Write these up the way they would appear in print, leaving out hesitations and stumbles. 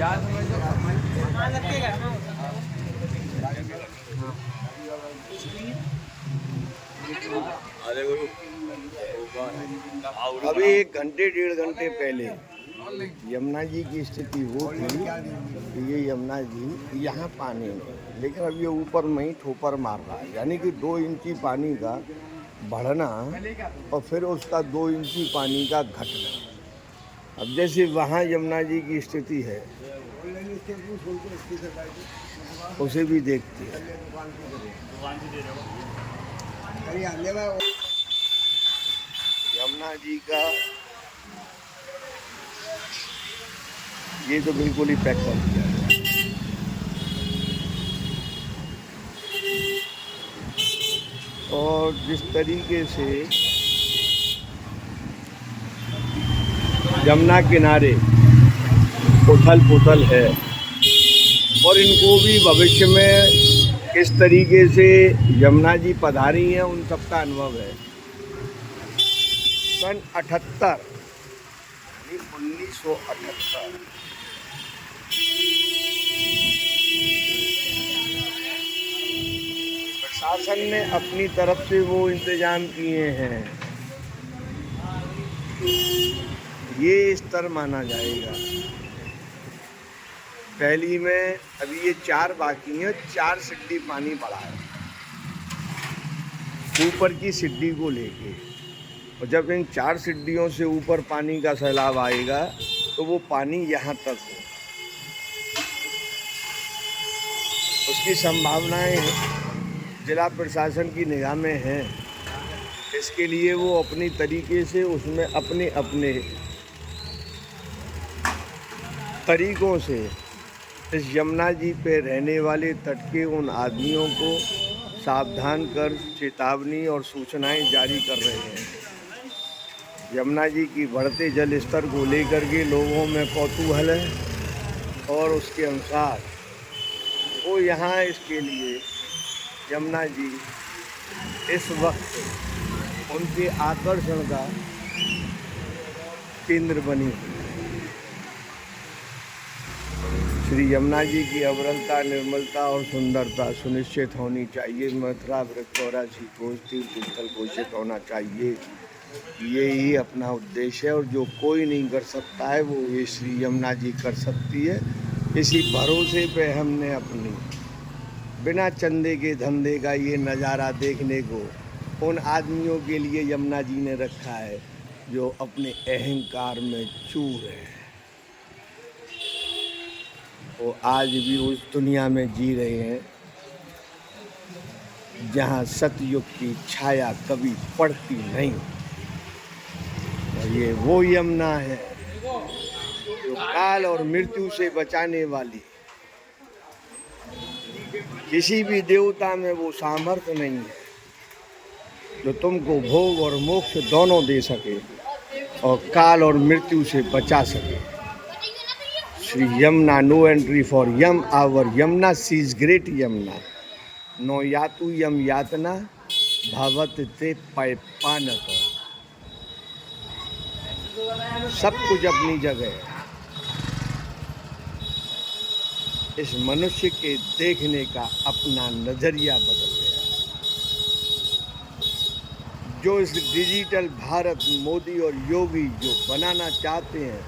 अभी 1 घंटे 1.5 घंटे पहले यमुना जी की स्थिति वो थी कि ये यमुना जी यहाँ पानी में, लेकिन अब ये ऊपर में ही ठोकर मार रहा है, यानी कि 2 इंची पानी का बढ़ना और फिर उसका 2 इंची पानी का घटना। अब जैसे वहाँ यमुना जी की स्थिति है उसे भी देखते हैं। यमुना जी का ये तो बिल्कुल ही पैक कर दिया है। और जिस तरीके से यमुना किनारे उथल पुथल है और इनको भी भविष्य में किस तरीके से यमुना जी पधारी हैं उन सबका अनुभव है। सन 78 1978 प्रशासन ने अपनी तरफ से वो इंतजाम किए हैं, ये स्तर माना जाएगा। पहली में अभी ये 4 बाकी हैं, 4 सीढ़ी पानी बढ़ा है ऊपर की सीढ़ी को लेके, और जब इन 4 सीढ़ियों से ऊपर पानी का सैलाब आएगा तो वो पानी यहाँ तक हो, उसकी संभावनाएं जिला प्रशासन की निगाह में हैं। इसके लिए वो अपनी तरीके से उसमें अपने अपने तरीकों से इस यमुना जी पे रहने वाले तट के उन आदमियों को सावधान कर चेतावनी और सूचनाएं जारी कर रहे हैं। यमुना जी की बढ़ते जल स्तर को लेकर के लोगों में कौतूहल है और उसके अनुसार वो यहाँ इसके लिए यमुना जी इस वक्त उनके आकर्षण का केंद्र बनी हुई है। श्री यमुना जी की अविरलता, निर्मलता और सुंदरता सुनिश्चित होनी चाहिए। मथुरा वृक्षौरा सीकोष तीर्थ स्थल घोषित होना चाहिए, यही अपना उद्देश्य है। और जो कोई नहीं कर सकता है वो ये श्री यमुना जी कर सकती है। इसी भरोसे पे हमने अपनी बिना चंदे के धंधे का ये नज़ारा देखने को उन आदमियों के लिए यमुना जी ने रखा है जो अपने अहंकार में चूर है। वो आज भी उस दुनिया में जी रहे हैं जहाँ सतयुग की छाया कभी पड़ती नहीं। और ये वो यमुना है जो काल और मृत्यु से बचाने वाली। किसी भी देवता में वो सामर्थ्य नहीं है जो तुमको भोग और मोक्ष दोनों दे सके और काल और मृत्यु से बचा सके। Shri Yamuna, no entry for Yam our Yamuna, she is great Yamuna, नो यातु यम यातना भवत ते पैपानक। सब कुछ अपनी जगह है। इस मनुष्य के देखने का अपना नजरिया बदल गया। जो इस डिजिटल भारत मोदी और योगी जो बनाना चाहते हैं,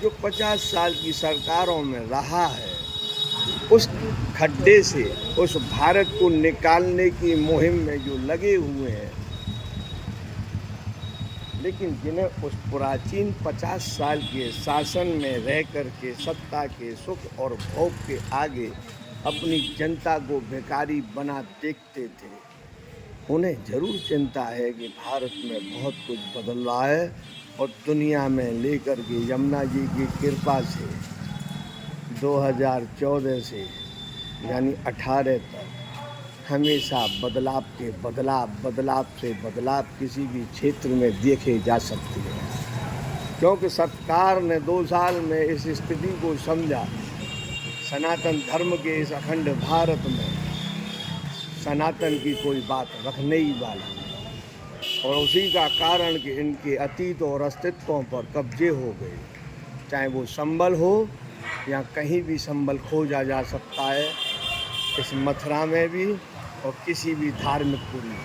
जो 50 साल की सरकारों में रहा है, उस खड्डे से उस भारत को निकालने की मुहिम में जो लगे हुए हैं, लेकिन जिन्हें उस प्राचीन 50 साल के शासन में रह कर के सत्ता के सुख और भोग के आगे अपनी जनता को भिखारी बना देखते थे, उन्हें जरूर चिंता है कि भारत में बहुत कुछ बदल रहा है। और दुनिया में लेकर के यमुना जी की कृपा से 2014 से यानी 18 तक हमेशा बदलाव के बदलाव से बदलाव किसी भी क्षेत्र में देखे जा सकते हैं, क्योंकि सरकार ने 2 साल में इस स्थिति को समझा। सनातन धर्म के इस अखंड भारत में सनातन की कोई बात रखने ही वाला, और उसी का कारण कि इनके अतीत और अस्तित्वों पर कब्जे हो गए, चाहे वो संबल हो यहाँ कहीं भी संबल खोजा जा सकता है, इस मथुरा में भी और किसी भी धार्मिक पुरी में।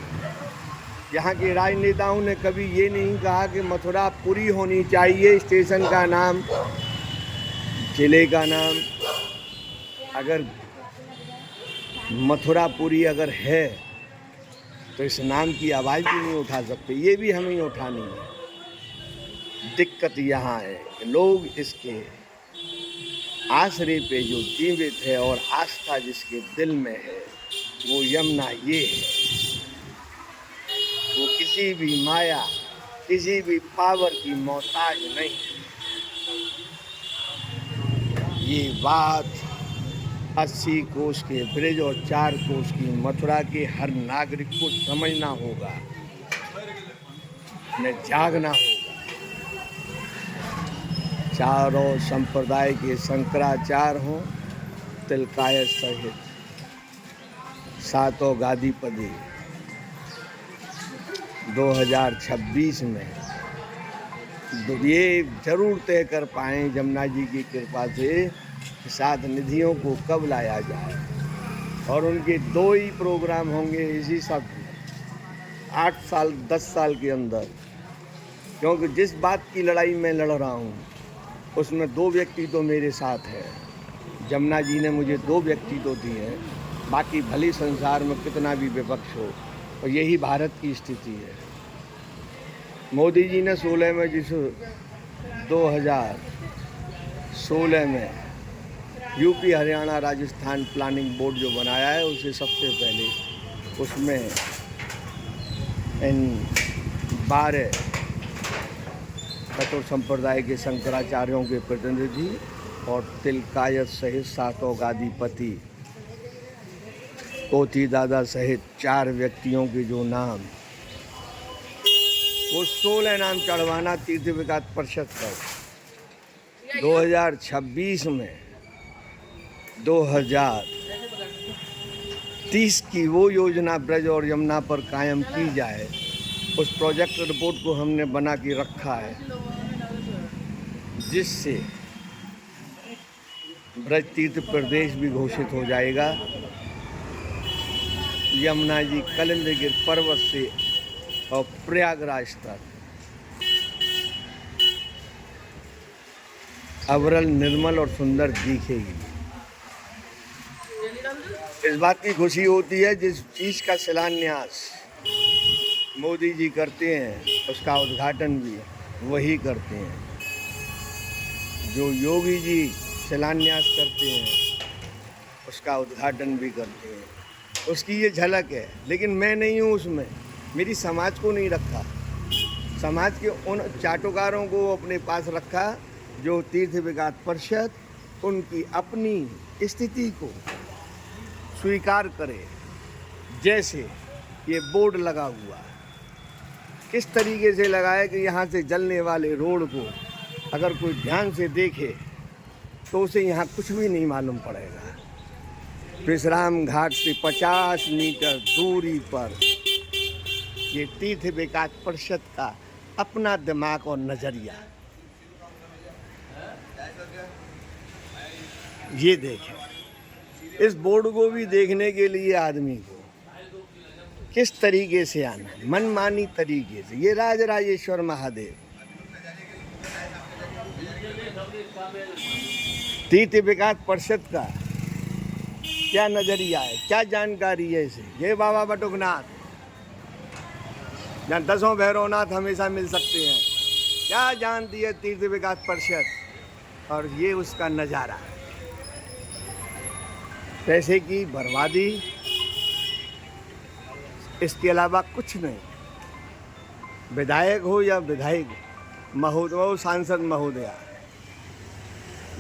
यहाँ के राजनेताओं ने कभी ये नहीं कहा कि मथुरा पुरी होनी चाहिए, स्टेशन का नाम, जिले का नाम। अगर मथुरापुरी अगर है तो इस नाम की आवाज़ भी नहीं उठा सकते, ये भी हमें उठानी है। दिक्कत यहाँ है कि लोग इसके आसरे पे जो जीवित है और आस्था जिसके दिल में है, वो यमुना ये है। वो किसी भी माया, किसी भी पावर की मोहताज नहीं। ये बात 80 कोस के ब्रिज और 4 कोस की मथुरा के हर नागरिक को समझना होगा, उन्हें जागना होगा। चारों संप्रदाय के शंकराचार्य हों, तिलकायत सहित सातों गादीपति 2026 में ये जरूर तय कर पाएँ जमुना जी की कृपा से 7 निधियों को कब लाया जाए। और उनके 2 ही प्रोग्राम होंगे इसी सब 8 साल 10 साल के अंदर, क्योंकि जिस बात की लड़ाई मैं लड़ रहा हूँ उसमें 2 व्यक्ति तो मेरे साथ हैं। जमुना जी ने मुझे 2 व्यक्ति तो दिए हैं, बाकी भले संसार में कितना भी विपक्ष हो, और यही भारत की स्थिति है। मोदी जी ने 16 में 2016 में UP Haryana Rajasthan planning board जो बनाया है, उसे सबसे पहले उसमें इन 12 कठोर संप्रदाय के शंकराचार्यों के प्रतिनिधि और तिलकायत सहित 7 गादीपति, पोथी दादा सहित 4 व्यक्तियों के जो नाम, वो 16 नाम चढ़वाना तीर्थ विकास परिषद पर 2026 में 2030 की वो योजना ब्रज और यमुना पर कायम की जाए। उस प्रोजेक्ट रिपोर्ट को हमने बना के रखा है, जिससे ब्रज तीर्थ प्रदेश भी घोषित हो जाएगा। यमुना जी कलिंदगिर पर्वत से और प्रयागराज तक अविरल, निर्मल और सुंदर दिखेगी। इस बात की खुशी होती है जिस चीज़ का शिलान्यास मोदी जी करते हैं, उसका उद्घाटन भी वही करते हैं। जो योगी जी शिलान्यास करते हैं, उसका उद्घाटन भी करते हैं। उसकी ये झलक है, लेकिन मैं नहीं हूँ उसमें। मेरी समाज को नहीं रखा, समाज के उन चाटुकारों को अपने पास रखा जो तीर्थ विकास परिषद उनकी अपनी स्थिति को स्वीकार करे। जैसे ये बोर्ड लगा हुआ, किस तरीके से लगा है कि यहाँ से जलने वाले रोड को अगर कोई ध्यान से देखे तो उसे यहाँ कुछ भी नहीं मालूम पड़ेगा। विश्राम घाट से 50 मीटर दूरी पर ये तीर्थ विकास परिषद का अपना दिमाग और नज़रिया, ये देखें। इस बोर्ड को भी देखने के लिए आदमी को किस तरीके से आना है, मनमानी तरीके से। ये राजराजेश्वर महादेव तीर्थ विकास परिषद का क्या नज़रिया है, क्या जानकारी है इसे। ये बाबा बटुकनाथ जहाँ 10 भैरवनाथ हमेशा मिल सकते हैं, क्या जानती है तीर्थ विकास परिषद। और ये उसका नज़ारा, पैसे की बर्बादी, इसके अलावा कुछ नहीं। विधायक हो या विधायक महोदय, सांसद महोदया,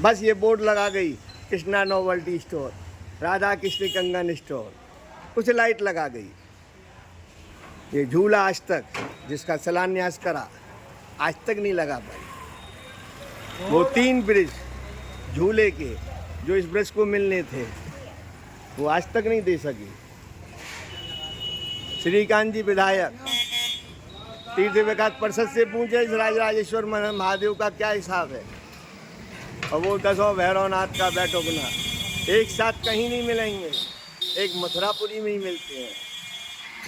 बस ये बोर्ड लगा गई, कृष्णा नोवेल्टी स्टोर, राधा कृष्ण कंगन स्टोर, कुछ लाइट लगा गई। ये झूला आज तक जिसका शिलान्यास करा, आज तक नहीं लगा पाई। वो 3 ब्रिज झूले के जो इस ब्रिज को मिलने थे, वो आज तक नहीं दे सकी। श्रीकांत जी विधायक तीर्थ विकास परिषद से पूछे इस राजराजेश्वर महादेव का क्या हिसाब है। और वो 10 भैरवनाथ का बैठकना एक साथ कहीं नहीं मिलेंगे, एक मथुरापुरी में ही मिलते हैं।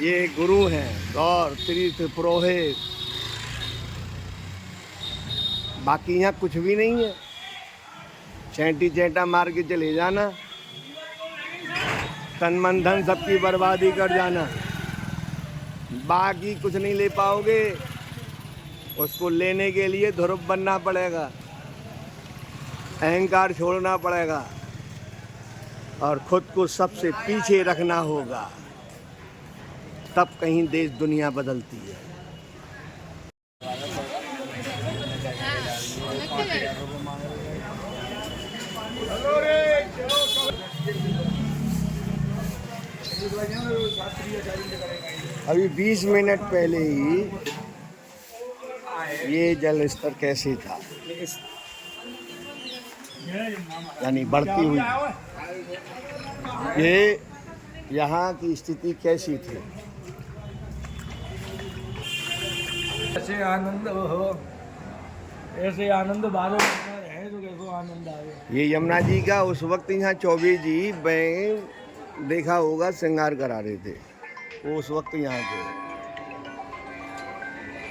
ये गुरु हैं और तीर्थ पुरोहित, बाकी यहाँ कुछ भी नहीं है। चैंटी चैंटा मार के चले जाना, तन मन धन सबकी बर्बादी कर जाना, बाकी कुछ नहीं ले पाओगे। उसको लेने के लिए ध्रुव बनना पड़ेगा, अहंकार छोड़ना पड़ेगा और खुद को सबसे पीछे रखना होगा, तब कहीं देश दुनिया बदलती है। अभी 20 मिनट पहले ही ये जल स्तर कैसे था, यानी बढ़ती हुई, ये यहाँ की स्थिति कैसी थी। ऐसे आनंद हो, ऐसे आनंद बारों है तो कैसे आनंद आए। ये यमुना जी का उस वक्त यहाँ चौबे जी देखा होगा श्रृंगार करा रहे थे, वो उस वक्त यहाँ थे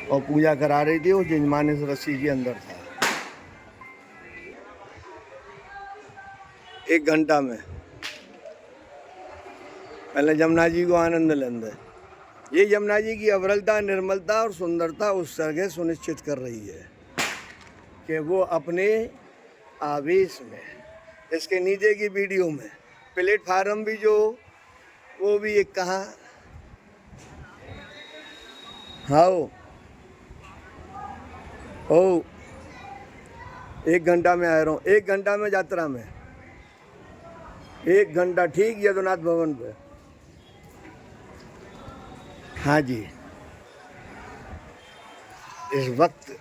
और पूजा करा रहे थे। वो जजमाने रस्सी के अंदर था। 1 घंटा में पहले यमुना जी को आनंद लेंगे। ये यमुना जी की अविरलता, निर्मलता और सुंदरता उस जगह सुनिश्चित कर रही है कि वो अपने आवेश में, इसके नीचे की वीडियो में प्लेटफार्म भी जो, वो भी एक कहा हाँ ओ 1 घंटा में आ रहा हूँ, 1 घंटा में यात्रा में 1 घंटा ठीक यदुनाथ भवन पे। हाँ जी, इस वक्त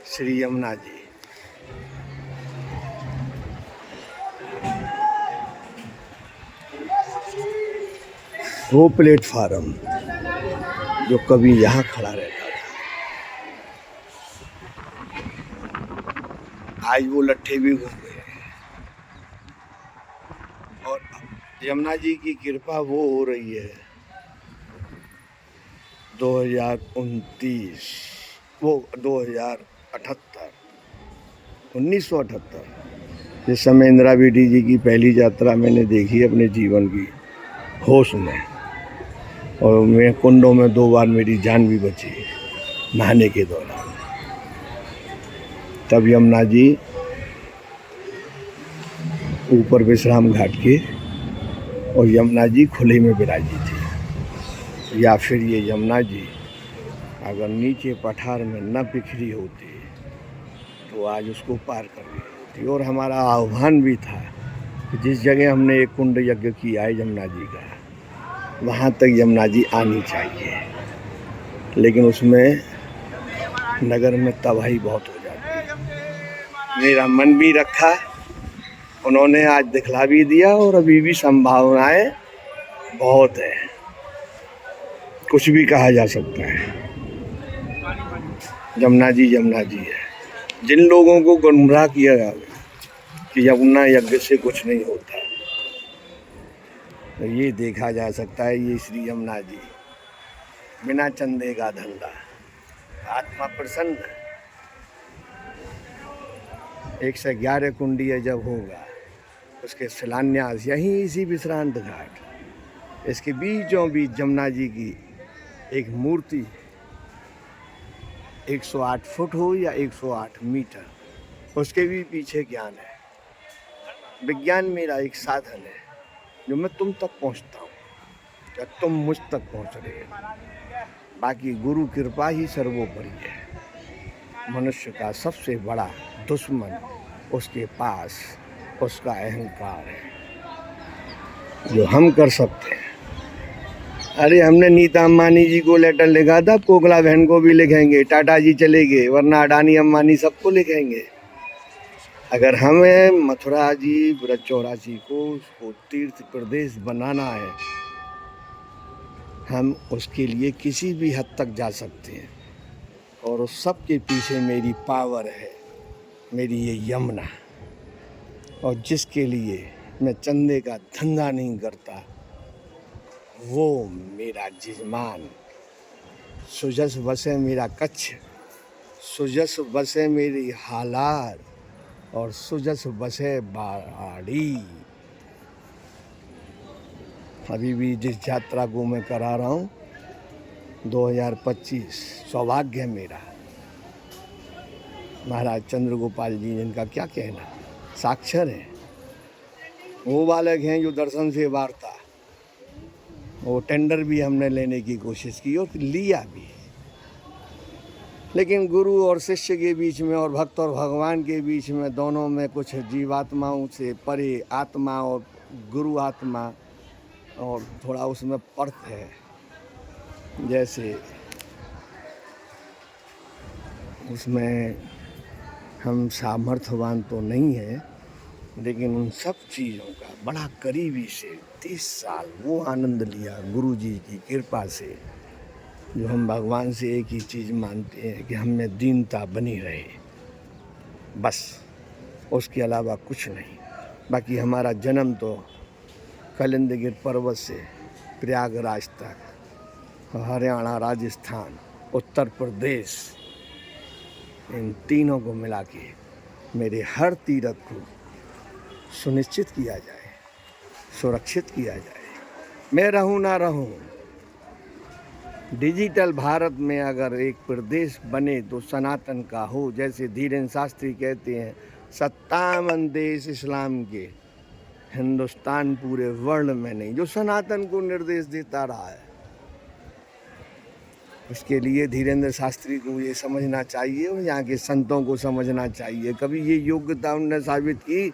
श्री यमुना जी वो प्लेटफार्म जो कभी यहाँ खड़ा रहता था, आज वो लट्ठे भी घूम गए और यमुना जी की कृपा वो हो रही है 2029 वो 2078 1978 जिस समय इंदिरा बेटी जी की पहली यात्रा मैंने देखी अपने जीवन की होश में, और मैं कुंडों में 2 बार मेरी जान भी बची नहाने के दौरान। तब यमुना जी ऊपर विश्राम घाट के और यमुना जी खुले में विराजी थी, या फिर ये यमुना जी अगर नीचे पठार में न बिखरी होती तो आज उसको पार कर ली होती। और हमारा आह्वान भी था कि जिस जगह हमने एक कुंड यज्ञ किया है यमुना जी का, वहाँ तक यमुना जी आनी चाहिए, लेकिन उसमें नगर में तबाही बहुत हो जाती है। मेरा मन भी रखा, उन्होंने आज दिखला भी दिया और अभी भी संभावनाएं बहुत है, कुछ भी कहा जा सकता है। यमुना जी है। जिन लोगों को गुमराह किया गया कि यमुना यज्ञ से कुछ नहीं होता, तो ये देखा जा सकता है ये श्री यमुना जी बिना चंदे का धंधा, आत्मा प्रसन्न। 111 कुंडीय जब होगा उसके शिलान्यास यहीं इसी विश्रांत घाट, इसके बीचों बीच यमुना जी की एक मूर्ति 108 फुट हो या 108 मीटर, उसके भी पीछे ज्ञान है। विज्ञान मेरा एक साधन है जो मैं तुम तक पहुंचता हूँ या तुम मुझ तक पहुंच रहे हो। बाकी गुरु कृपा ही सर्वोपरि है। मनुष्य का सबसे बड़ा दुश्मन उसके पास उसका अहंकार है, जो हम कर सकते हैं। अरे हमने नीता अंबानी जी को लेटर लिखा था, कोकला बहन को भी लिखेंगे, टाटा जी चले गए, वरना अडानी अंबानी सबको लिखेंगे। अगर हमें मथुरा जी ब्रज 84 को तीर्थ प्रदेश बनाना है, हम उसके लिए किसी भी हद तक जा सकते हैं, और उस सब के पीछे मेरी पावर है। मेरी ये यमुना, और जिसके लिए मैं चंदे का धंधा नहीं करता वो मेरा जजमान। सुजस बसे मेरा कच्छ, सुजस बसे मेरी हालार, और सुजस बसे बाड़ी। अभी भी जिस यात्रा को मैं करा रहा हूँ 2025, सौभाग्य है मेरा। महाराज चंद्रगोपाल जी जिनका क्या कहना, साक्षर हैं, वो बालक हैं जो दर्शन से वार्ता। वो टेंडर भी हमने लेने की कोशिश की और लिया भी, लेकिन गुरु और शिष्य के बीच में और भक्त और भगवान के बीच में दोनों में कुछ जीवात्माओं से परे आत्मा और गुरु आत्मा और थोड़ा उसमें पर्थ है। जैसे उसमें हम सामर्थ्यवान तो नहीं हैं, लेकिन उन सब चीज़ों का बड़ा करीबी से 30 साल वो आनंद लिया गुरु जी की कृपा से। जो हम भगवान से एक ही चीज़ मानते हैं कि हम में दीनता बनी रहे, बस, उसके अलावा कुछ नहीं। बाकी हमारा जन्म तो कलिंदगिर पर्वत से प्रयागराज तक, हरियाणा, राजस्थान, उत्तर प्रदेश, इन तीनों को मिला के मेरे हर तीर्थ को सुनिश्चित किया जाए, सुरक्षित किया जाए। मैं रहूं ना रहूं, डिजिटल भारत में अगर एक प्रदेश बने तो सनातन का हो। जैसे धीरेन्द्र शास्त्री कहते हैं 57 देश इस्लाम के, हिंदुस्तान पूरे वर्ल्ड में नहीं, जो सनातन को निर्देश देता रहा है। उसके लिए धीरेन्द्र शास्त्री को ये समझना चाहिए और यहाँ के संतों को समझना चाहिए। कभी ये योग्यता उन्होंने साबित की,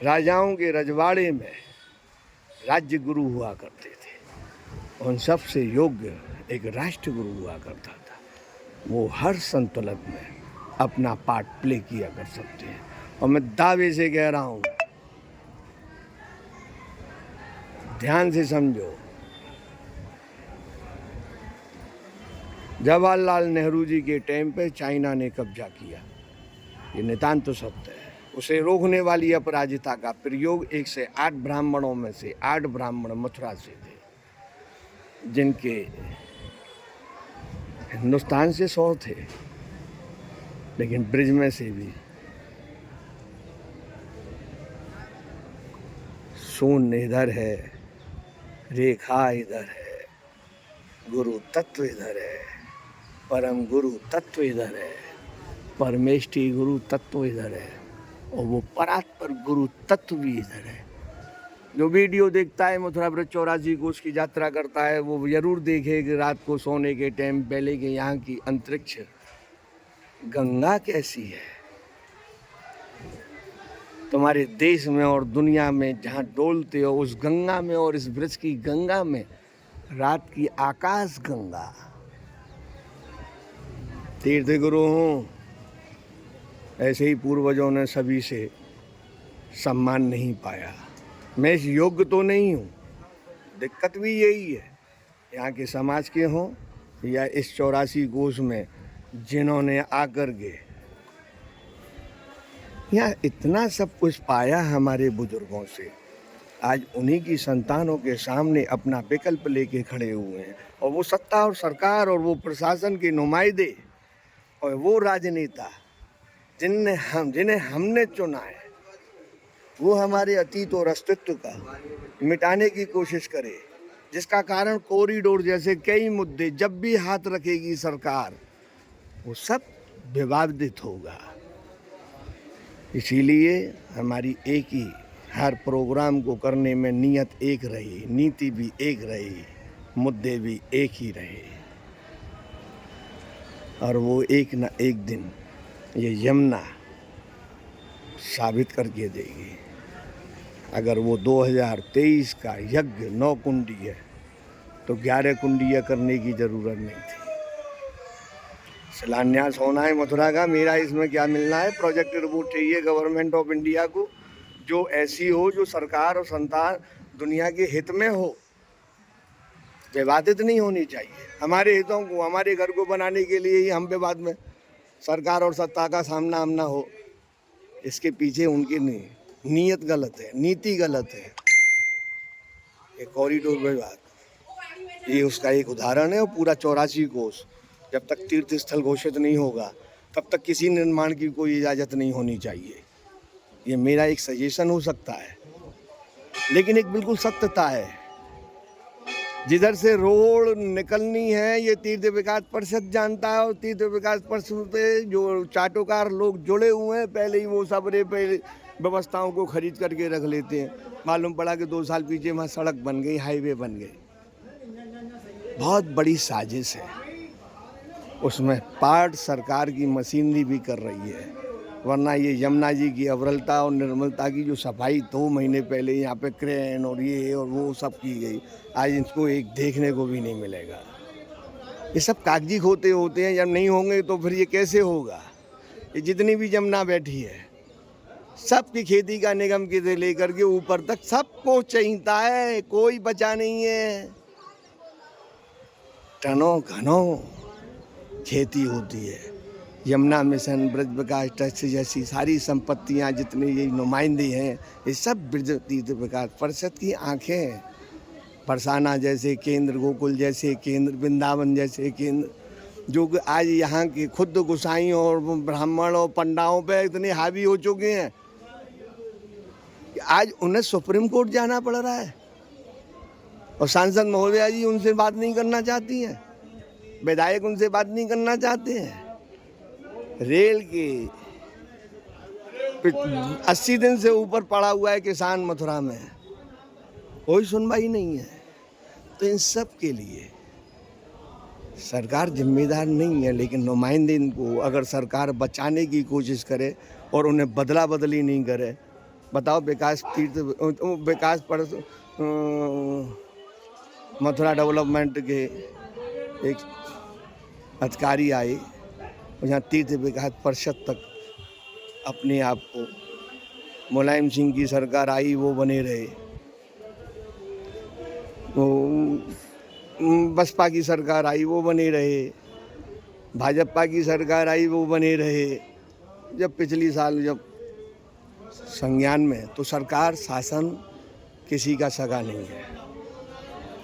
राजाओं के रजवाड़े में राज्य गुरु हुआ करते थे, उन सबसे योग्य एक राष्ट्र गुरु हुआ करता था। वो हर संतुलन में अपना पार्ट प्ले किया कर सकते हैं। और मैं दावे से कह रहा हूँ, ध्यान से समझो, जवाहरलाल नेहरू जी के टाइम पे चाइना ने कब्जा किया, ये नितांत तो सत्य है। उसे रोकने वाली अपराजिता का प्रयोग 1 से 8 ब्राह्मणों में से 8 ब्राह्मण मथुरा से थे, जिनके हिंदुस्तान से 100 थे, लेकिन ब्रिज में से भी शून्य इधर है, रेखा इधर है, गुरु तत्व इधर है, परम गुरु तत्व इधर है, परमेष्ठी गुरु तत्व इधर है, और वो परात्पर गुरु तत्व भी इधर है। जो वीडियो देखता है मथुरा ब्रज 84 कोस की यात्रा करता है, वो जरूर देखे कि रात को सोने के टाइम पहले कि यहाँ की अंतरिक्ष गंगा कैसी है। तुम्हारे देश में और दुनिया में जहाँ डोलते हो, उस गंगा में और इस ब्रज की गंगा में रात की आकाश गंगा। तीर्थ गुरु हूँ, ऐसे ही पूर्वजों ने सभी से सम्मान नहीं पाया। मैं इस योग्य तो नहीं हूँ, दिक्कत भी यही है, यहाँ के समाज के हों या इस 84 कोस में जिन्होंने आकर के यहाँ इतना सब कुछ पाया हमारे बुजुर्गों से, आज उन्हीं की संतानों के सामने अपना विकल्प लेके खड़े हुए हैं। और वो सत्ता और सरकार और वो प्रशासन के नुमाइंदे और वो राजनेता जिन्हें हमने चुना है, वो हमारे अतीत और अस्तित्व का मिटाने की कोशिश करे, जिसका कारण कॉरिडोर जैसे कई मुद्दे जब भी हाथ रखेगी सरकार, वो सब विवादित होगा। इसीलिए हमारी एक ही, हर प्रोग्राम को करने में नियत एक रही, नीति भी एक रही, मुद्दे भी एक ही रहे, और वो एक न एक दिन ये यमुना साबित करके देगी। अगर वो 2023 का यज्ञ 9 कुंडी है तो 11 कुंडियाँ करने की ज़रूरत नहीं थी। शिलान्यास होना है मथुरा का, मेरा इसमें क्या मिलना है? प्रोजेक्ट रिपोर्ट चाहिए गवर्नमेंट ऑफ इंडिया को, जो ऐसी हो, जो सरकार और संतान दुनिया के हित में हो, विवादित नहीं होनी चाहिए। हमारे हितों को, हमारे घर को बनाने के लिए ही हम विवाद में सरकार और सत्ता का सामना आमना हो, इसके पीछे उनकी नीयत गलत है, नीति गलत है। ये कॉरिडोर विवाद ये उसका एक उदाहरण है। और पूरा 84 कोस जब तक तीर्थ स्थल घोषित नहीं होगा तब तक किसी निर्माण की कोई इजाज़त नहीं होनी चाहिए। ये मेरा एक सजेशन हो सकता है, लेकिन एक बिल्कुल सत्यता है, जिधर से रोड निकलनी है ये तीर्थ विकास परिषद जानता है। और तीर्थ विकास परिषद पे जो चाटोकार लोग जुड़े हुए हैं, पहले ही वो सबरे पे व्यवस्थाओं को खरीद करके रख लेते हैं। मालूम पड़ा कि 2 साल पीछे वहाँ सड़क बन गई, हाईवे बन गई। बहुत बड़ी साजिश है, उसमें पार्ट सरकार की मशीनरी भी कर रही है। वरना ये यमुना जी की अविरलता और निर्मलता की जो सफाई 2 महीने पहले यहाँ पे क्रेन और ये और वो सब की गई, आज इनको एक देखने को भी नहीं मिलेगा। ये सब कागजी खोते होते हैं, जब नहीं होंगे तो फिर ये कैसे होगा। ये जितनी भी यमुना बैठी है सबकी खेती का निगम के लेकर के ऊपर तक सबको चाहिता है, कोई बचा नहीं है। टनों घनों खेती होती है। यमुना मिशन, ब्रज विकास ट्रस्ट जैसी सारी संपत्तियां जितनी ये नुमाइंदे हैं, ये सब ब्रज तीर्थ विकास परिषद की आंखें हैं। बरसाना जैसे केंद्र, गोकुल जैसे केंद्र, वृंदावन जैसे केंद्र, जो कि आज यहाँ के खुद गोसाई और ब्राह्मण और पंडाओं पे इतने हावी हो चुके हैं कि आज उन्हें सुप्रीम कोर्ट जाना पड़ रहा है। और सांसद महोदया जी उनसे बात नहीं करना चाहती हैं, विधायक उनसे बात नहीं करना चाहते हैं। रेल के 80 दिन से ऊपर पड़ा हुआ है किसान मथुरा में, कोई सुनवाई नहीं है। तो इन सब के लिए सरकार जिम्मेदार नहीं है, लेकिन नुमाइंदे इनको अगर सरकार बचाने की कोशिश करे और उन्हें बदला बदली नहीं करे। बताओ, विकास मथुरा डेवलपमेंट के एक अधिकारी आए और यहाँ तीर्थ विकास परिषद तक अपने आप को, मुलायम सिंह की सरकार आई वो बने रहे, बसपा की सरकार आई वो बने रहे, भाजपा की सरकार आई वो बने रहे। जब पिछली साल जब संज्ञान में, तो सरकार शासन किसी का सगा नहीं है।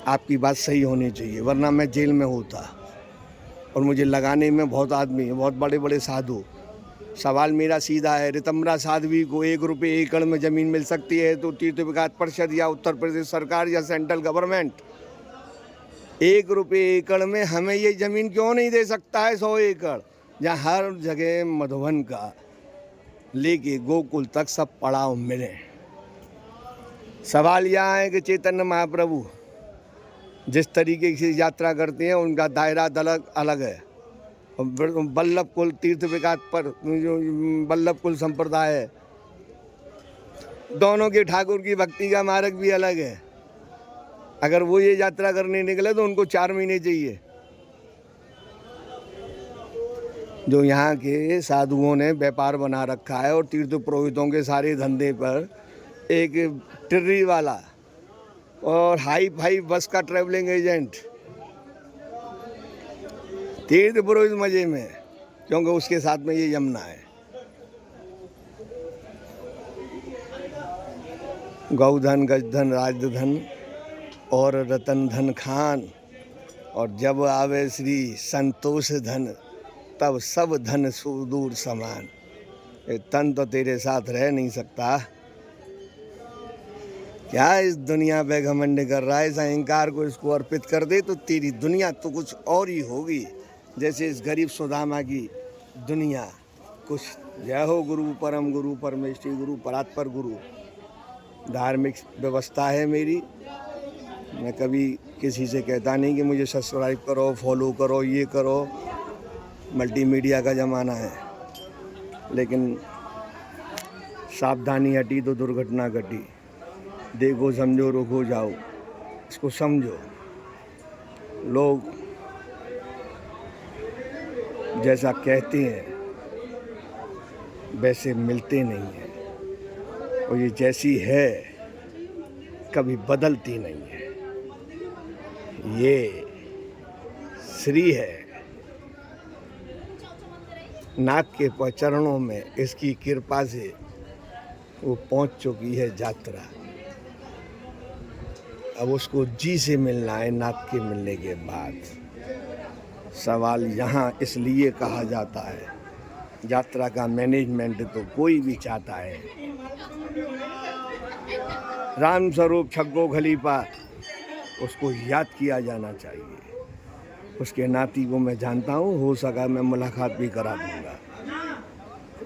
आपकी बात सही होनी चाहिए, वरना मैं जेल में होता। और मुझे लगाने में बहुत आदमी है, बहुत बड़े बड़े साधु। सवाल मेरा सीधा है, रितम्बरा साध्वी को 1 रुपये एकड़ में ज़मीन मिल सकती है तो तीर्थ विकास परिषद या उत्तर प्रदेश सरकार या सेंट्रल गवर्नमेंट 1 रुपये एकड़ में हमें ये ज़मीन क्यों नहीं दे सकता है? 100 एकड़, जहाँ हर जगह मधुबन का लेके गोकुल तक सब पड़ाव मिले। सवाल यह है कि चैतन्य महाप्रभु जिस तरीके से यात्रा करते हैं उनका दायरा अलग है। वल्लभ कुल तीर्थ विकास पर जो वल्लभ कुल संप्रदाय है, दोनों के ठाकुर की भक्ति का मार्ग भी अलग है। अगर वो ये यात्रा करने निकले तो उनको 4 महीने चाहिए। जो यहाँ के साधुओं ने व्यापार बना रखा है और तीर्थ पुरोहितों के सारे धंधे पर एक टिर्री वाला और हाई फाई बस का ट्रैवलिंग एजेंट, तीर्थ पुरोहित मजे में, क्योंकि उसके साथ में ये यमुना है। गौधन, गजधन, राजधन और रतन धन खान, और जब आवे श्री संतोष धन तब सब धन सुदूर समान। ये तन तो तेरे साथ रह नहीं सकता। क्या इस दुनिया पे घमंड कर रहा है? इस अहंकार को इसको अर्पित कर दे तो तेरी दुनिया तो कुछ और ही होगी, जैसे इस गरीब सुदामा की दुनिया कुछ। जय हो गुरु, परम गुरु, परमेश्वरी गुरु, परात्पर गुरु। धार्मिक व्यवस्था है मेरी, मैं कभी किसी से कहता नहीं कि मुझे सब्सक्राइब करो, फॉलो करो, ये करो। मल्टीमीडिया का ज़माना है, लेकिन सावधानी हटी तो दुर्घटना घटी। देखो, समझो, रुको, जाओ, इसको समझो। लोग जैसा कहते हैं वैसे मिलते नहीं हैं, और ये जैसी है कभी बदलती नहीं है। ये श्री है, नाथ के चरणों में इसकी कृपा से वो पहुंच चुकी है यात्रा। अब उसको जी से मिलना है नाथ के मिलने के बाद। सवाल यहाँ इसलिए कहा जाता है, यात्रा का मैनेजमेंट तो कोई भी चाहता है। राम स्वरूप छग्गो खलीफा, उसको याद किया जाना चाहिए। उसके नाती को मैं जानता हूँ, हो सका मैं मुलाकात भी करा दूंगा।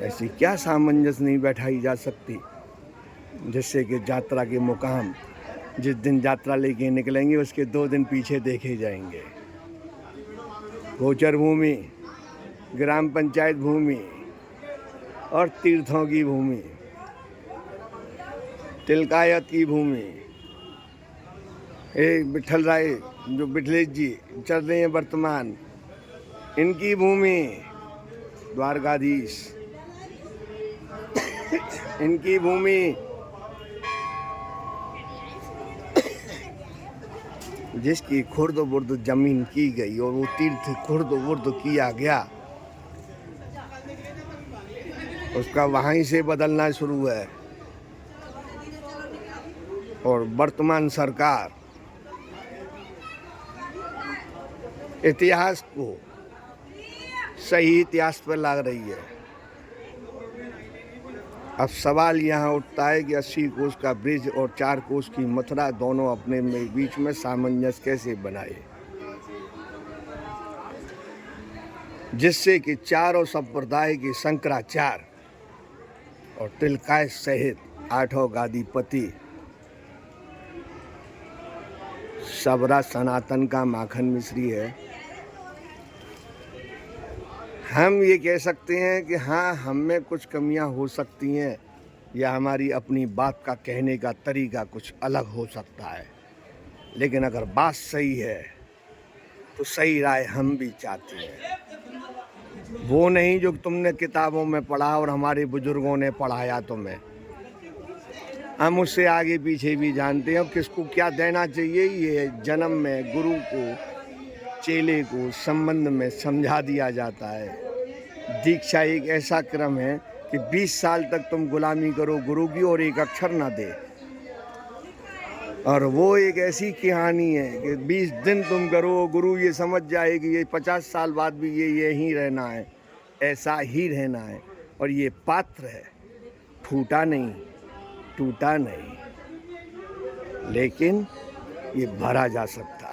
ऐसी क्या सामंजस्य नहीं बैठाई जा सकती जिससे कि यात्रा के मुकाम जिस दिन यात्रा लेके निकलेंगे उसके 2 दिन पीछे देखे जाएंगे। गोचर भूमि, ग्राम पंचायत भूमि और तीर्थों की भूमि, तिलकायत की भूमि, एक विठल राय जो बिठलेश जी चल रहे हैं वर्तमान, इनकी भूमि, द्वारकाधीश इनकी भूमि, जिसकी खुर्द बुर्द जमीन की गई और वो तीर्थ खुर्द बुर्द किया गया, उसका वहीं से बदलना शुरू है। और वर्तमान सरकार इतिहास को सही इतिहास पर ला रही है। अब सवाल यहाँ उठता है कि 80 कोस का ब्रिज और 4 कोस की मथुरा दोनों अपने में बीच में सामंजस्य कैसे बनाए, जिससे कि चारों संप्रदाय के शंकराचार्य और तिलकाय सहित 8 गादीपति सबरा सनातन का माखन मिश्री है। हम ये कह सकते हैं कि हाँ, हम में कुछ कमियां हो सकती हैं या हमारी अपनी बात का कहने का तरीका कुछ अलग हो सकता है, लेकिन अगर बात सही है तो सही राय हम भी चाहते हैं। वो नहीं जो तुमने किताबों में पढ़ा और हमारे बुजुर्गों ने पढ़ाया तुम्हें। हम उससे आगे पीछे भी जानते हैं किसको क्या देना चाहिए। ये जन्म में गुरु को चेले को संबंध में समझा दिया जाता है। दीक्षा एक ऐसा क्रम है कि 20 साल तक तुम गुलामी करो गुरु की और एक अक्षर ना दे, और वो एक ऐसी कहानी है कि 20 दिन तुम करो, गुरु ये समझ जाए कि ये 50 साल बाद भी ये यहीं रहना है, ऐसा ही रहना है। और ये पात्र है, फूटा नहीं टूटा नहीं, लेकिन ये भरा जा सकता है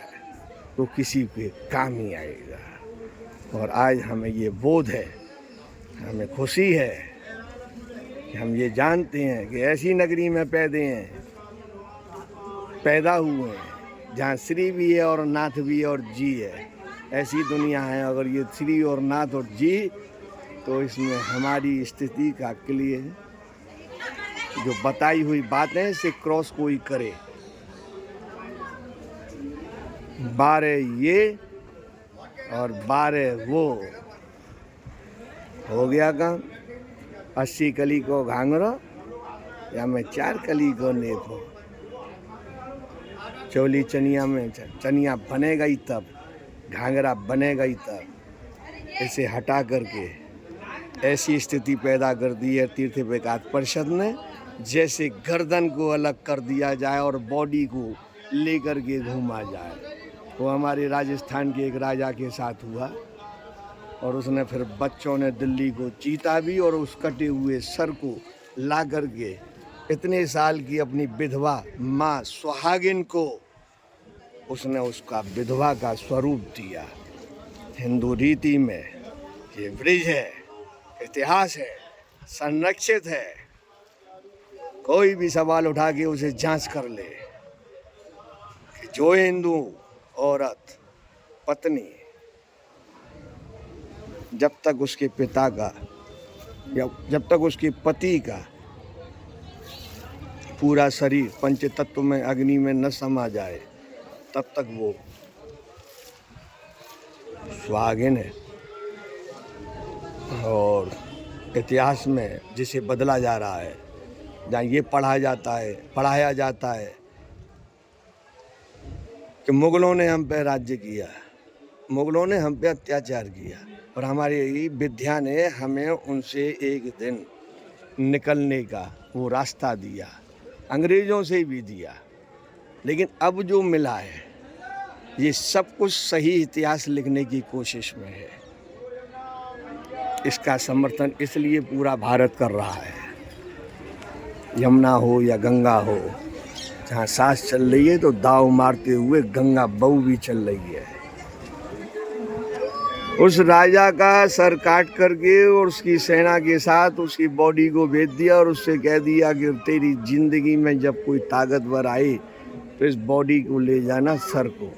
तो किसी के काम ही आएगा। और आज हमें ये बोध है, हमें खुशी है कि हम ये जानते हैं कि ऐसी नगरी में पैदा हुए हैं जहाँ श्री भी है और नाथ भी है और जी है। ऐसी दुनिया है, अगर ये श्री और नाथ और जी, तो इसमें हमारी स्थिति का क्लियर जो बताई हुई बातें से क्रॉस कोई करे। 12 ये और 12 वो हो गया काम। 80 कली को घांगरो या मैं 4 कली को नेपो। चोली चनिया में चनिया बनेगा ही तब, घांगरा बनेगा ही तब। इसे हटा करके ऐसी स्थिति पैदा कर दी है तीर्थ विकास परिषद ने, जैसे गर्दन को अलग कर दिया जाए और बॉडी को लेकर के घूमा जाए। वो हमारे राजस्थान के एक राजा के साथ हुआ और उसने फिर बच्चों ने दिल्ली को जीता भी, और उस कटे हुए सर को ला कर के इतने साल की अपनी विधवा माँ सुहागिन को उसने उसका विधवा का स्वरूप दिया। हिंदू रीति में ये ब्रिज है, इतिहास है, संरक्षित है। कोई भी सवाल उठा के उसे जांच कर ले कि जो हिंदू औरत पत्नी जब तक उसके पिता का या जब तक उसके पति का पूरा शरीर पंच तत्व में अग्नि में न समा जाए तब तक वो सुहागिन है। और इतिहास में जिसे बदला जा रहा है, जहाँ ये पढ़ाया जाता है कि मुगलों ने हम पे राज्य किया, मुगलों ने हम पे अत्याचार किया, और हमारी विद्या ने हमें उनसे एक दिन निकलने का वो रास्ता दिया, अंग्रेज़ों से भी दिया, लेकिन अब जो मिला है ये सब कुछ सही इतिहास लिखने की कोशिश में है। इसका समर्थन इसलिए पूरा भारत कर रहा है। यमुना हो या गंगा हो, जहाँ सांस चल रही है तो दाव मारते हुए गंगा बहू भी चल रही है। उस राजा का सर काट करके और उसकी सेना के साथ उसकी बॉडी को भेज दिया और उससे कह दिया कि तेरी जिंदगी में जब कोई ताकतवर आए तो इस बॉडी को ले जाना, सर को।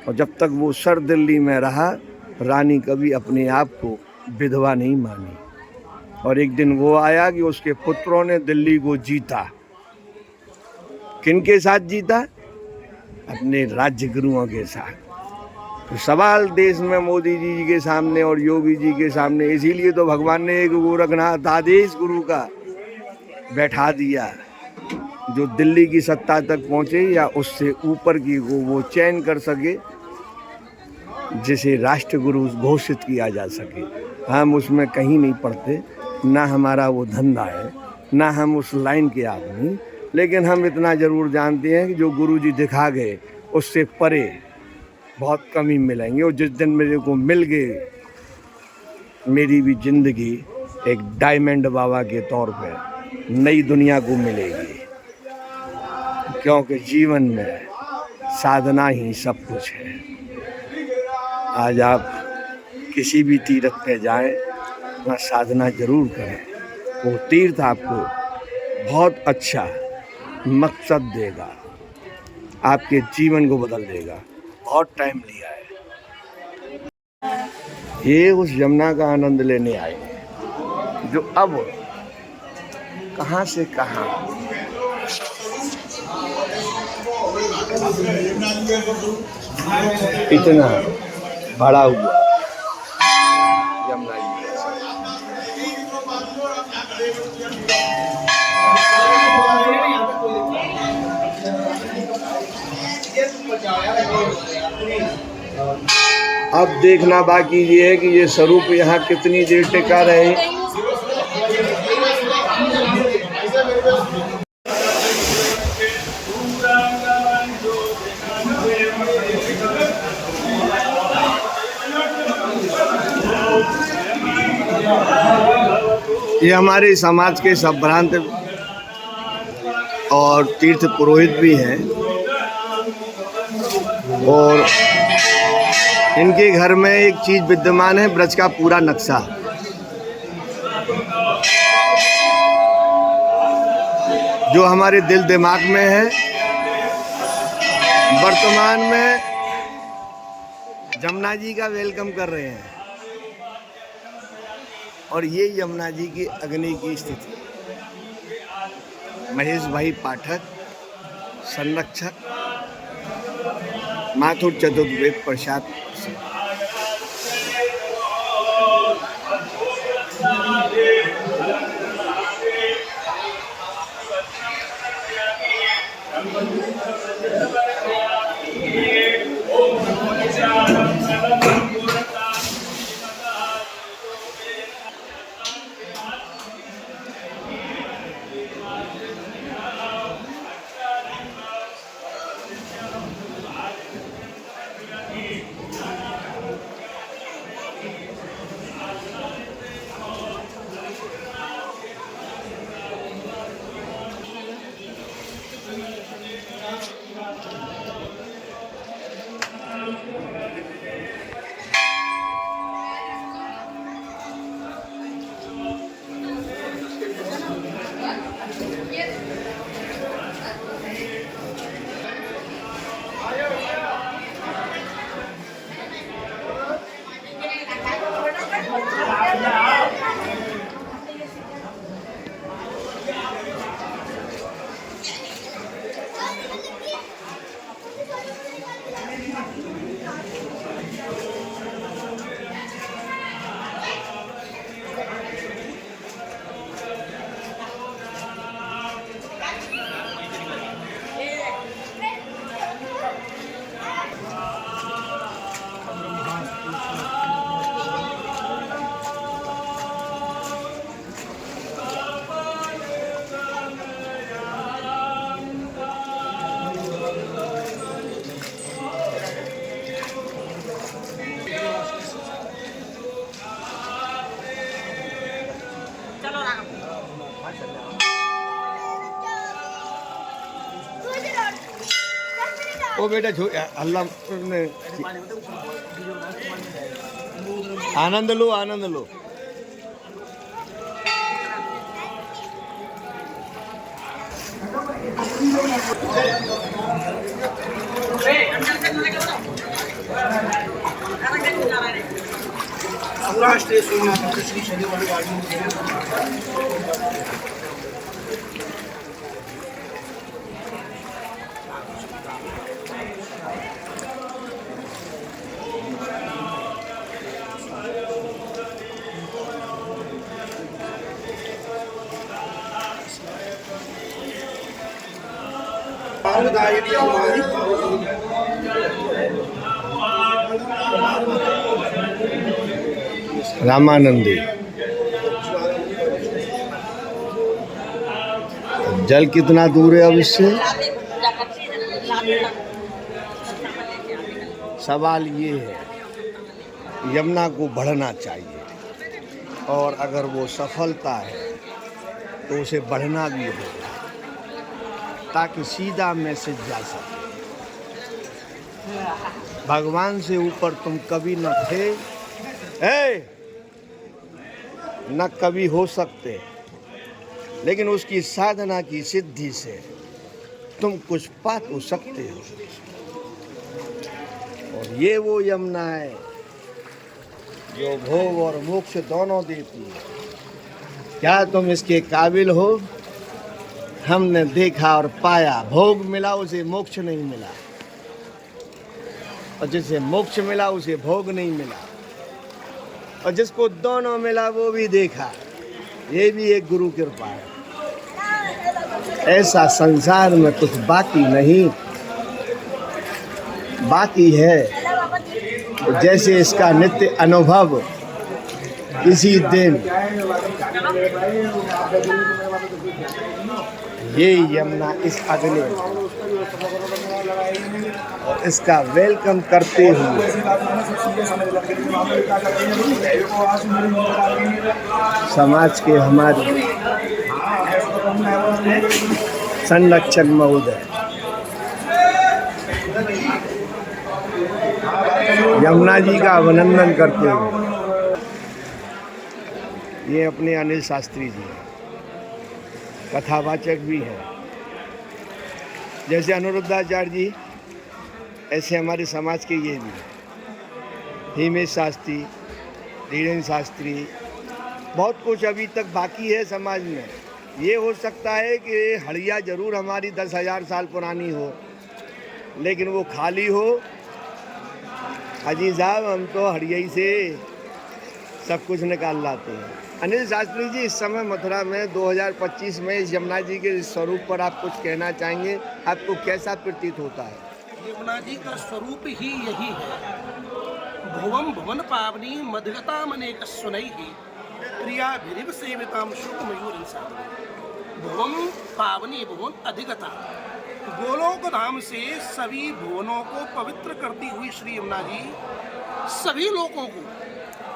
और जब तक वो सर दिल्ली में रहा, रानी कभी अपने आप को विधवा नहीं मानी। और एक दिन वो आया कि उसके पुत्रों ने दिल्ली को जीता। किनके साथ जीता? अपने राज्य गुरुओं के साथ। तो सवाल देश में मोदी जी के सामने और योगी जी के सामने, इसीलिए तो भगवान ने एक गोरखनाथ आदेश गुरु का बैठा दिया, जो दिल्ली की सत्ता तक पहुंचे या उससे ऊपर की को वो चयन कर सके, जिसे राष्ट्र गुरु घोषित किया जा सके। हम उसमें कहीं नहीं पढ़ते, ना हमारा वो धंधा है, ना हम उस लाइन के आदमी, लेकिन हम इतना ज़रूर जानते हैं कि जो गुरु जी दिखा गए उससे परे बहुत कम ही मिलेंगे। और जिस दिन मेरे को मिल गए, मेरी भी ज़िंदगी एक डायमंड बाबा के तौर पे नई दुनिया को मिलेगी, क्योंकि जीवन में साधना ही सब कुछ है। आज आप किसी भी तीर्थ पे जाएं, वहाँ साधना जरूर करें। वो तीर्थ आपको बहुत अच्छा मकसद देगा, आपके जीवन को बदल देगा। बहुत टाइम लिया है। ये उस यमुना का आनंद लेने आए हैं, जो अब कहाँ से कहाँ इतना बड़ा हुआ यमुना जी। अब देखना बाकी ये है कि ये स्वरूप यहाँ कितनी देर टिका रहे। ये हमारे समाज के संभ्रांत और तीर्थ पुरोहित भी हैं, और इनके घर में एक चीज विद्यमान है, ब्रज का पूरा नक्शा। जो हमारे दिल दिमाग में है। वर्तमान में जमुना जी का वेलकम कर रहे हैं, और ये यमुना जी की अग्नि की स्थिति। महेश भाई पाठक, संरक्षक, माथुर चतुर्वेद प्रसाद। ओ बेटा अल्लाह ने आनंद लो, आनंद लो। राष्ट्रीय सोमनाथ श्री शनि वाली रामानंदी जल कितना दूर है अब इससे? सवाल ये है, यमुना को बढ़ना चाहिए और अगर वो सफलता है तो उसे बढ़ना भी होगा ताकि सीधा मैसेज जा सके। भगवान से ऊपर तुम कभी न थे, न कभी हो सकते, लेकिन उसकी साधना की सिद्धि से तुम कुछ पा तो सकते हो। और ये वो यमुना है जो भोग और मोक्ष दोनों देती है। क्या तुम इसके काबिल हो? हमने देखा और पाया, भोग मिला उसे मोक्ष नहीं मिला, और जिसे मोक्ष मिला उसे भोग नहीं मिला, और जिसको दोनों मिला वो भी देखा। ये भी एक गुरु कृपा है। ऐसा संसार में कुछ बाकी नहीं, बाकी है जैसे इसका नित्य अनुभव इसी दिन ये यमुना इस अगले और इसका वेलकम करते हुए समाज के हमारे संरक्षक महोदय यमुना जी का अभिनंदन करते हुए, ये अपने अनिल शास्त्री जी कथावाचक भी है। जैसे अनुरुद्धाचार्य जी, ऐसे हमारे समाज के ये भी हिमेश शास्त्री, धीरेन्द्र शास्त्री, बहुत कुछ अभी तक बाकी है समाज में। ये हो सकता है कि हड़िया जरूर हमारी 10,000 साल पुरानी हो, लेकिन वो खाली हो। अजी साहब, हम तो हड़िया से सब कुछ निकाल लाते हैं। अनिल शास्त्री जी, इस समय मथुरा में 2025 में इस यमुना जी के स्वरूप पर आप कुछ कहना चाहेंगे? आपको कैसा प्रतीत होता है? यमुना जी का स्वरूप ही यही है। भुवम भुवन पावनी मधुगता मनेक सुनई ही प्रिया भिरिव सेविताम शुक मयूर इंसान। भुवम पावनी भुवन अधिगता, गोलोक धाम से सभी भुवनों को पवित्र करती हुई श्री यमुना जी सभी लोगों को,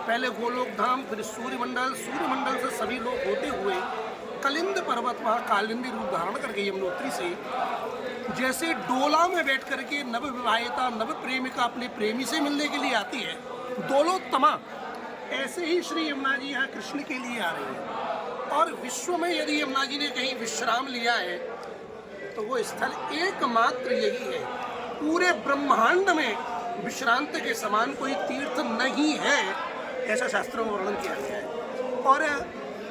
पहले गोलोक धाम, फिर सूर्यमंडल, सूर्यमंडल से सभी लोग होते हुए कलिंद पर्वत वहाँ कालिंदी रूप धारण करके यमुनोत्री से जैसे डोला में बैठ करके नव विवाहिता नव प्रेमिका अपने प्रेमी से मिलने के लिए आती है, दोलोत्तमा, ऐसे ही श्री यमुना जी यहाँ कृष्ण के लिए आ रही है। और विश्व में यदि यमुना जी ने कहीं विश्राम लिया है तो वो स्थल एकमात्र यही है। पूरे ब्रह्मांड में विश्रांत के समान कोई तीर्थ नहीं है, ऐसा शास्त्रों में वर्णन किया गया है। और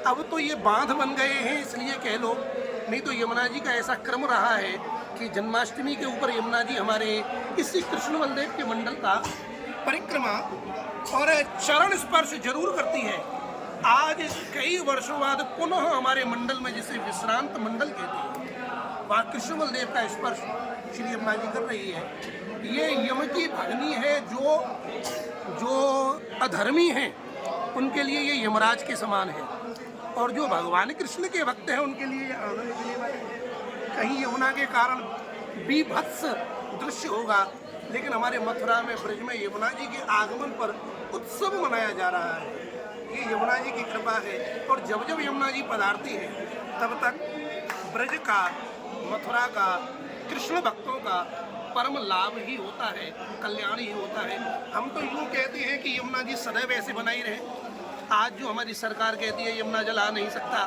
अब तो ये बांध बन गए हैं, इसलिए कह लो, नहीं तो यमुना जी का ऐसा क्रम रहा है कि जन्माष्टमी के ऊपर यमुना जी हमारे इसी कृष्ण बलदेव के मंडल का परिक्रमा और चरण स्पर्श जरूर करती है। आज कई वर्षों बाद पुनः हमारे मंडल में, जिसे विश्रांत मंडल कहते हैं, वहाँ कृष्ण बलदेव का स्पर्श श्री यमुना जी कर रही है। ये यम की भगनी है, जो अधर्मी हैं उनके लिए ये यमराज के समान है, और जो भगवान कृष्ण के भक्त हैं उनके लिए आनंद देने वाले। कहीं यमुना के कारण बीभत्स दृश्य होगा, लेकिन हमारे मथुरा में, ब्रज में यमुना जी के आगमन पर उत्सव मनाया जा रहा है। ये यमुना जी की कृपा है। और जब जब यमुना जी पधारती है तब तक ब्रज का, मथुरा का, कृष्ण भक्तों का परम लाभ ही होता है, कल्याण ही होता है। हम तो यूँ कहते हैं कि यमुना जी सदैव ऐसे बनाई रहे। आज जो हमारी सरकार कहती है यमुना जल आ नहीं सकता,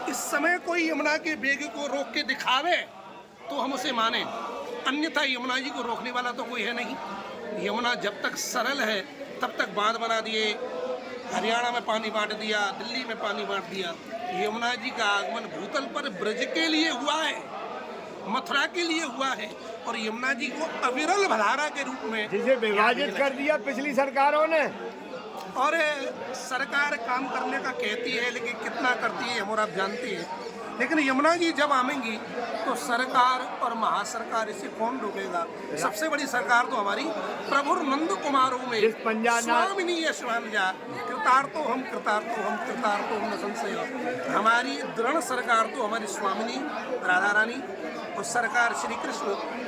इस समय कोई यमुना के वेग को रोक के दिखावे तो हम उसे माने, अन्यथा यमुना जी को रोकने वाला तो कोई है नहीं। यमुना जब तक सरल है तब तक बांध बना दिए, हरियाणा में पानी बांट दिया, दिल्ली में पानी बांट दिया। यमुना जी का आगमन भूतल पर ब्रज के लिए हुआ है, मथुरा के लिए हुआ है, और यमुना जी को अविरल धारा के रूप में जिसे विभाजित कर दिया पिछली सरकारों ने। और सरकार काम करने का कहती है, लेकिन कितना करती है हम और आप जानते हैं। लेकिन यमुना जी जब आएंगी तो सरकार और महासरकार इसे कौन रोकेगा? सबसे बड़ी सरकार तो हमारी प्रभु नंद कुमारों में स्वामिनी यशवंजा कृतार्थो हम न संशय। हमारी दृढ़ सरकार तो हमारी स्वामिनी राधा रानी और सरकार श्री कृष्ण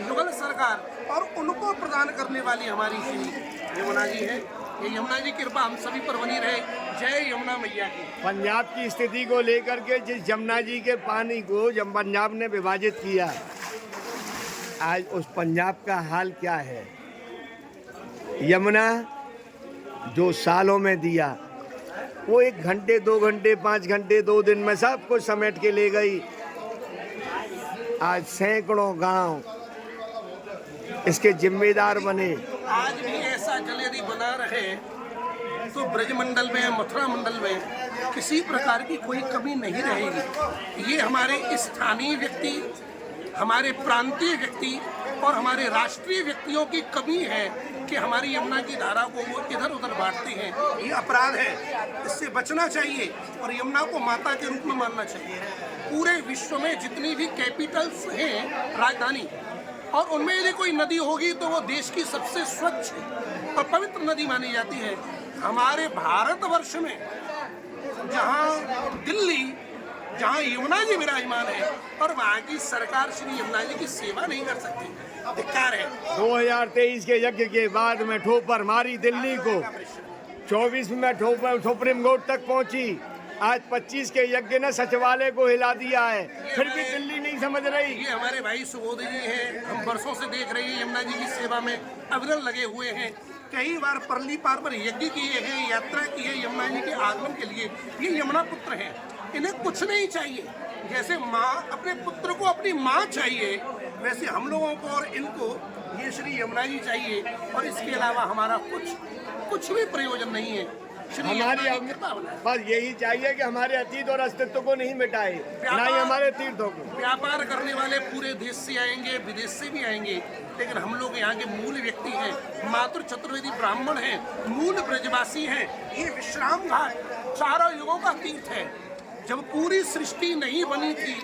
युगल सरकार, और उनको प्रदान करने वाली हमारी श्री यमुना जी है। ये यमुना जी की कृपा हम सभी पर बनी रहे। जय यमुना मैया की। पंजाब की स्थिति को लेकर के जिस यमुना जी के पानी को जब पंजाब ने विभाजित किया, आज उस पंजाब का हाल क्या है? यमुना जो सालों में दिया वो 1 घंटे 2 घंटे 5 घंटे 2 दिन में सब कुछ समेट के ले गई। आज सैकड़ों गांव इसके जिम्मेदार बने। आज भी ऐसा जल यदि बना रहे तो ब्रजमंडल में, मथुरा मंडल में किसी प्रकार की कोई कमी नहीं रहेगी। ये हमारे स्थानीय व्यक्ति, हमारे प्रांतीय व्यक्ति और हमारे राष्ट्रीय व्यक्तियों की कमी है कि हमारी यमुना की धारा को वो इधर उधर बांटते हैं। ये अपराध है, इससे बचना चाहिए और यमुना को माता के रूप में मानना चाहिए। पूरे विश्व में जितनी भी कैपिटल्स हैं, राजधानी, और उनमें यदि कोई नदी होगी तो वो देश की सबसे स्वच्छ और पवित्र नदी मानी जाती है। हमारे भारतवर्ष में जहाँ दिल्ली, जहाँ यमुना जी विराजमान है और वहाँ की सरकार श्री यमुना जी की सेवा नहीं कर सकती, धिक्कार है। 2023 के यज्ञ के बाद में ठोकर मारी दिल्ली को, 24 में ठोकर सुप्रीम कोर्ट तक पहुंची। आज 25 के यज्ञ ने सचिवालय को हिला दिया है, फिर भी दिल्ली नहीं समझ रही। ये हमारे भाई सुबोध जी हैं, हम वर्षों से देख रहे हैं यमुना जी की सेवा में अविरल लगे हुए हैं। कई बार परली पार पर यज्ञ किए हैं, यात्रा की है यमुना जी के आगमन के लिए। ये यमुना पुत्र हैं, इन्हें कुछ नहीं चाहिए। जैसे माँ अपने पुत्र को अपनी माँ चाहिए, वैसे हम लोगों को और इनको ये श्री यमुना जी चाहिए, और इसके अलावा हमारा कुछ भी प्रयोजन नहीं है। हमारी बस यही चाहिए कि हमारे अतीत और अस्तित्व को नहीं मिटाए, ना ही हमारे तीर्थों को। व्यापार करने वाले पूरे देश से आएंगे, विदेश से भी आएंगे, लेकिन हम लोग यहाँ के मूल व्यक्ति हैं, मातृ चतुर्वेदी ब्राह्मण हैं, मूल ब्रजवासी हैं। ये विश्राम घाट चारों युगों का तीर्थ है। जब पूरी सृष्टि नहीं बनी थी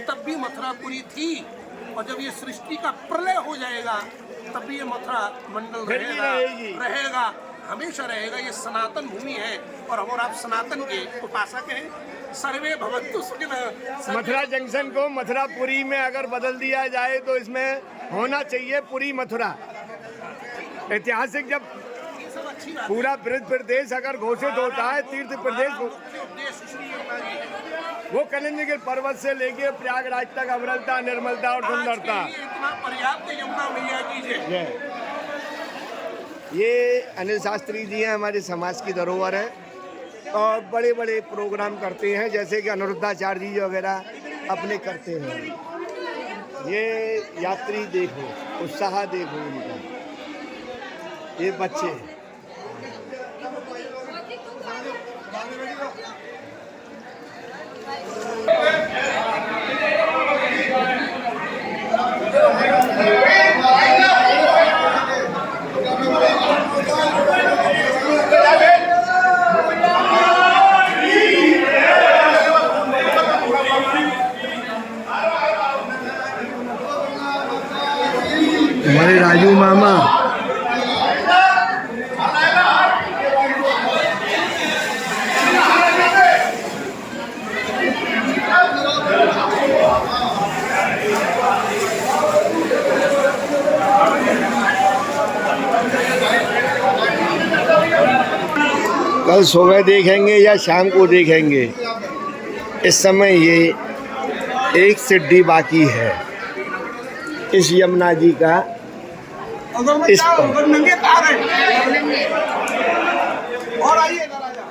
तब भी मथुरापुरी थी, और जब ये सृष्टि का प्रलय हो जाएगा तब भी ये मथुरा मंडल रहेगा, हमेशा रहेगा। ये सनातन भूमि है और हम और आप सनातन के उपासक हैं। सर्वे भवन्तु सुखिनः। मथुरा जंक्शन को मथुरापुरी में अगर बदल दिया जाए तो इसमें होना चाहिए पुरी मथुरा। ऐतिहासिक जब पूरा ब्रज प्रदेश अगर घोषित होता है तीर्थ प्रदेश, वो कलिंग के पर्वत से लेके प्रयागराज तक अविरलता, निर्मलता और सुंदरता। इतना पर्याप्त यमुना मैया की जय। ये अनिल शास्त्री जी हैं, हमारे समाज की धरोहर है, और बड़े बड़े प्रोग्राम करते हैं, जैसे कि अनिरुद्धाचार्य जी वगैरह अपने करते हैं। ये यात्री देखो, उत्साह देखो इनका, ये बच्चे हमारे राजू मामा कल सुबह देखेंगे या शाम को देखेंगे। इस समय ये एक सिद्धि बाकी है इस यमुना जी का अगर मैं इस क्या पर। अगर नंगे तार हैं और आइए इधर आ जाओ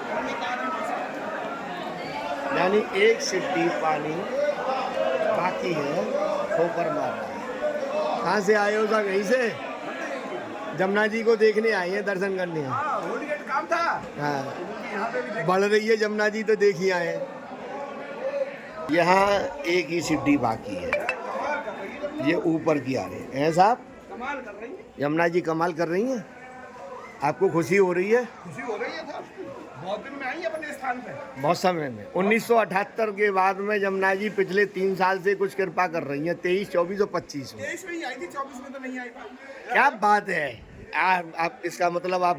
यानी एक सिड्डी पानी बाकी है, ठोकर मार रहा है। कहाँ से आए हो साहब? यहीं से जमुना जी को देखने आए हैं, दर्शन करने। होली गेट काम था हाँ, यहाँ पे भी बढ़ रही है जमुना जी तो देख ही आए हैं। यहाँ एक ही सिड्डी बाकी है, ये ऊपर की आ रही है साहब। कमाल कर रही है, यमुना जी कमाल कर रही हैं, आपको खुशी हो रही है? खुशी हो रही है साहब, बहुत दिन में आई अपने स्थान पे। बहुत समय में 1978 के बाद में जमुना जी पिछले 3 साल से कुछ कृपा कर रही हैं, 23, 24 और 25 में। 23 में ही आई थी, 24 में तो नहीं आई। क्या बात है, आप इसका मतलब आप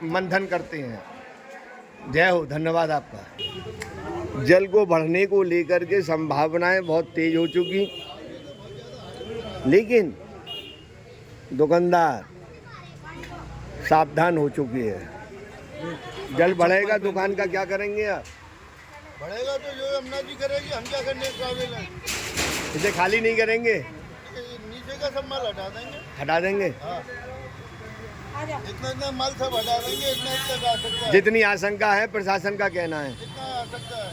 मंथन करते हैं। जय हो, धन्यवाद आपका। जल को बढ़ने को लेकर के संभावनाएं बहुत तेज हो चुकी, लेकिन दुकानदार सावधान हो चुके हैं। जल बढ़ेगा, दुकान का क्या करेंगे आप? बढ़ेगा तो जो यमुना जी करेगी, हम क्या करने के काबिल हैं? इसे खाली नहीं करेंगे, नीचे का सब माल हटा देंगे। हटा देंगे। इतना इतना माल सब हटा देंगे, इतना इतना आ सकता है, जितनी आशंका है प्रशासन का कहना है। इतना आ सकता है।